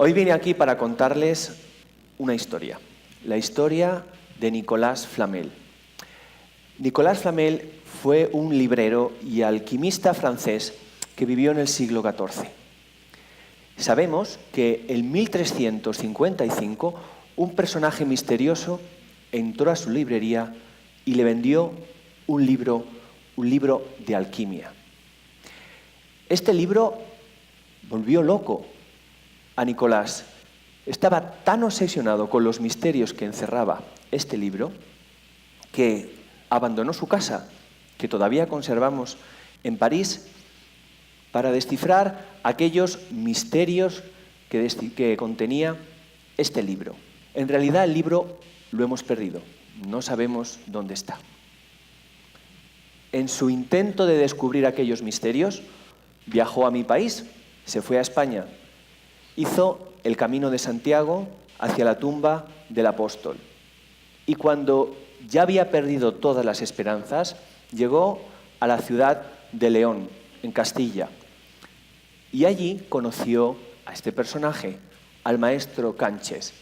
Hoy vine aquí para contarles una historia, la historia de Nicolas Flamel. Nicolas Flamel fue un librero y alquimista francés que vivió en el siglo XIV. Sabemos que en 1355 un personaje misterioso entró a su librería y le vendió un libro de alquimia. Este libro volvió loco a Nicolás. Estaba tan obsesionado con los misterios que encerraba este libro que abandonó su casa, que todavía conservamos en París, para descifrar aquellos misterios que contenía este libro. En realidad el libro lo hemos perdido, no sabemos dónde está. En su intento de descubrir aquellos misterios, viajó a mi país, se fue a España, hizo el Camino de Santiago hacia la tumba del apóstol. Y cuando ya había perdido todas las esperanzas, llegó a la ciudad de León, en Castilla. Y allí conoció a este personaje, al maestro Canches,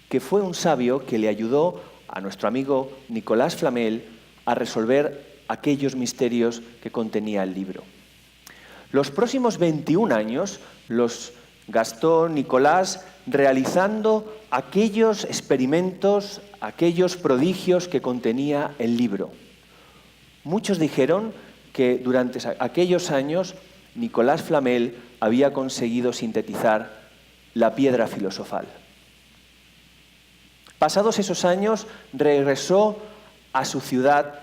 que fue un sabio que le ayudó a nuestro amigo Nicolas Flamel a resolver aquellos misterios que contenía el libro. Los próximos 21 años los gastó Nicolás realizando aquellos experimentos, aquellos prodigios que contenía el libro. Muchos dijeron que durante aquellos años Nicolas Flamel había conseguido sintetizar la piedra filosofal. Pasados esos años, regresó a su ciudad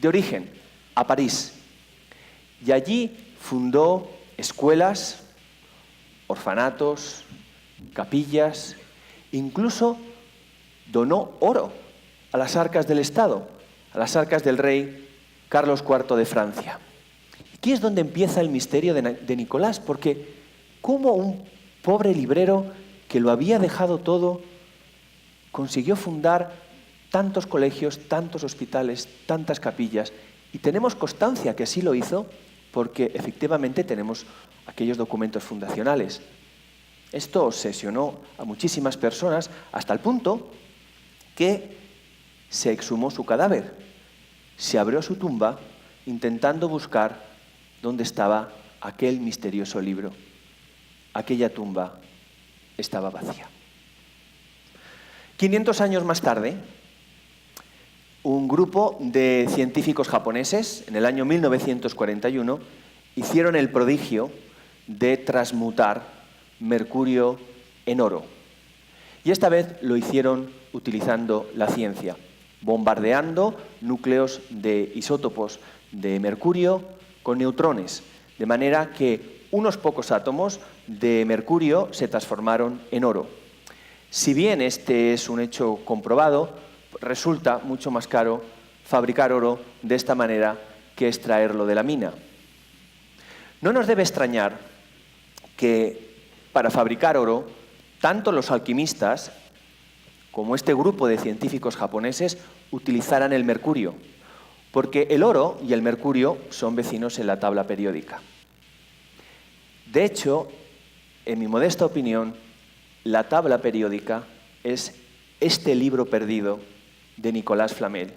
de origen, a París, y allí fundó escuelas, orfanatos, capillas, incluso donó oro a las arcas del Estado, a las arcas del rey Carlos IV de Francia. Aquí es donde empieza el misterio de Nicolás, porque ¿cómo un pobre librero que lo había dejado todo consiguió fundar tantos colegios, tantos hospitales, tantas capillas? Y tenemos constancia que así lo hizo porque efectivamente tenemos aquellos documentos fundacionales. Esto obsesionó a muchísimas personas hasta el punto que se exhumó su cadáver, se abrió su tumba intentando buscar dónde estaba aquel misterioso libro. Aquella tumba estaba vacía. 500 años más tarde, un grupo de científicos japoneses, en el año 1941, hicieron el prodigio de transmutar mercurio en oro. Y esta vez lo hicieron utilizando la ciencia, bombardeando núcleos de isótopos de mercurio con neutrones, de manera que unos pocos átomos de mercurio se transformaron en oro. Si bien este es un hecho comprobado, resulta mucho más caro fabricar oro de esta manera que extraerlo de la mina. No nos debe extrañar que para fabricar oro, tanto los alquimistas como este grupo de científicos japoneses utilizaran el mercurio, porque el oro y el mercurio son vecinos en la tabla periódica. De hecho, en mi modesta opinión, la tabla periódica es este libro perdido de Nicolas Flamel.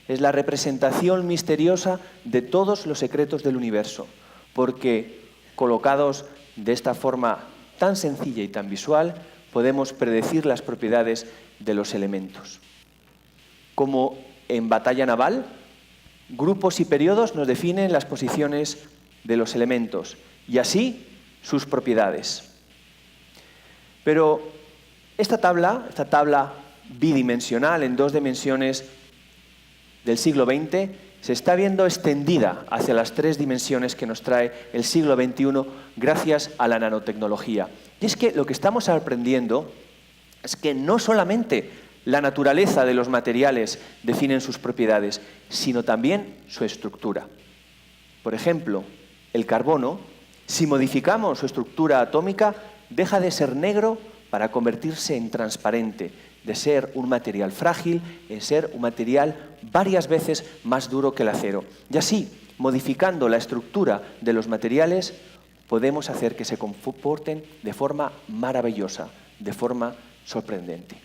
Es la representación misteriosa de todos los secretos del universo, porque colocados de esta forma tan sencilla y tan visual, podemos predecir las propiedades de los elementos. Como en batalla naval, grupos y periodos nos definen las posiciones de los elementos y así sus propiedades. Pero esta tabla bidimensional en 2 dimensiones del siglo XX se está viendo extendida hacia las 3 dimensiones que nos trae el siglo XXI gracias a la nanotecnología. Y es que lo que estamos aprendiendo es que no solamente la naturaleza de los materiales definen sus propiedades, sino también su estructura. Por ejemplo, el carbono, si modificamos su estructura atómica, deja de ser negro para convertirse en transparente, de ser un material frágil, en ser un material varias veces más duro que el acero. Y así, modificando la estructura de los materiales, podemos hacer que se comporten de forma maravillosa, de forma sorprendente.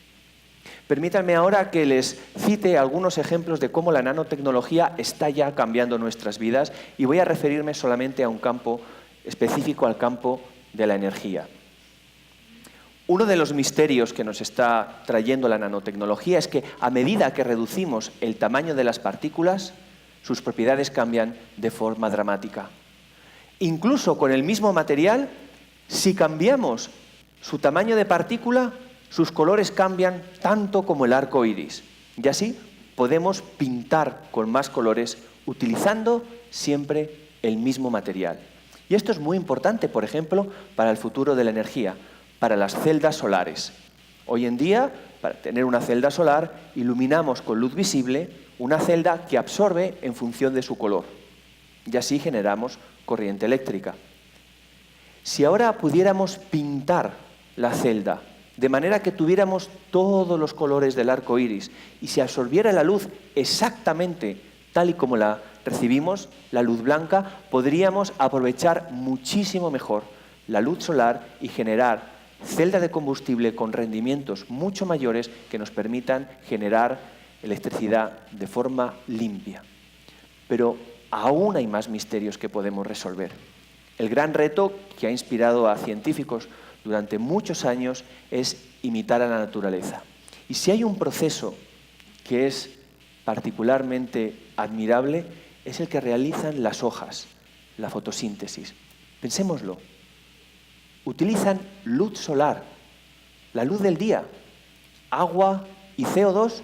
Permítanme ahora que les cite algunos ejemplos de cómo la nanotecnología está ya cambiando nuestras vidas y voy a referirme solamente a un campo específico, al campo de la energía. Uno de los misterios que nos está trayendo la nanotecnología es que a medida que reducimos el tamaño de las partículas, sus propiedades cambian de forma dramática. Incluso con el mismo material, si cambiamos su tamaño de partícula, sus colores cambian tanto como el arco iris. Y así podemos pintar con más colores utilizando siempre el mismo material. Y esto es muy importante, por ejemplo, para el futuro de la energía, para las celdas solares. Hoy en día, para tener una celda solar, iluminamos con luz visible una celda que absorbe en función de su color. Y así generamos corriente eléctrica. Si ahora pudiéramos pintar la celda de manera que tuviéramos todos los colores del arco iris y se absorbiera la luz exactamente tal y como la recibimos, la luz blanca, podríamos aprovechar muchísimo mejor la luz solar y generar celdas de combustible con rendimientos mucho mayores que nos permitan generar electricidad de forma limpia. Pero aún hay más misterios que podemos resolver. El gran reto que ha inspirado a científicos durante muchos años es imitar a la naturaleza. Y si hay un proceso que es particularmente admirable, es el que realizan las hojas, la fotosíntesis. Pensémoslo. Utilizan luz solar, la luz del día, agua y CO2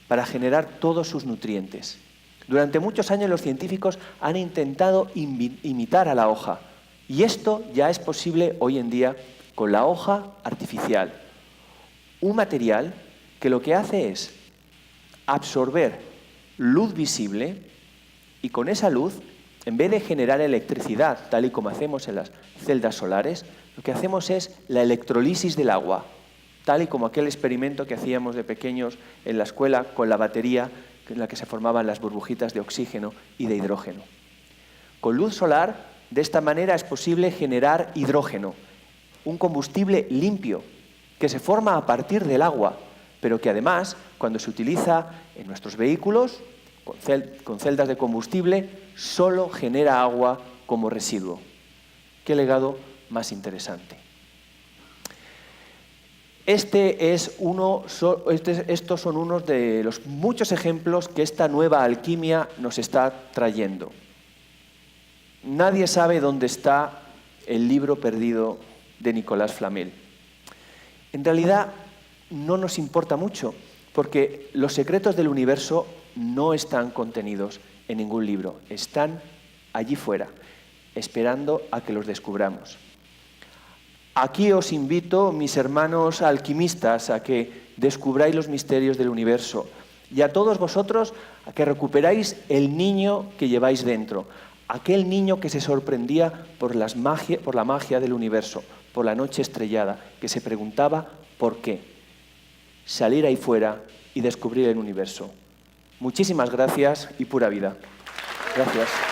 para generar todos sus nutrientes. Durante muchos años los científicos han intentado imitar a la hoja, y esto ya es posible hoy en día con la hoja artificial, un material que lo que hace es absorber luz visible y con esa luz, en vez de generar electricidad, tal y como hacemos en las celdas solares, lo que hacemos es la electrolisis del agua, tal y como aquel experimento que hacíamos de pequeños en la escuela con la batería en la que se formaban las burbujitas de oxígeno y de hidrógeno. Con luz solar, de esta manera es posible generar hidrógeno, un combustible limpio que se forma a partir del agua, pero que además, cuando se utiliza en nuestros vehículos, con celdas de combustible, solo genera agua como residuo. ¿Qué legado más interesante? Estos son unos de los muchos ejemplos que esta nueva alquimia nos está trayendo. Nadie sabe dónde está el libro perdido de Nicolas Flamel. En realidad no nos importa mucho, porque los secretos del universo no están contenidos en ningún libro, están allí fuera, esperando a que los descubramos. Aquí os invito, mis hermanos alquimistas, a que descubráis los misterios del universo y a todos vosotros a que recuperáis el niño que lleváis dentro, aquel niño que se sorprendía por la magia del universo, por la noche estrellada, que se preguntaba ¿por qué? Salir ahí fuera y descubrir el universo. Muchísimas gracias y pura vida. Gracias.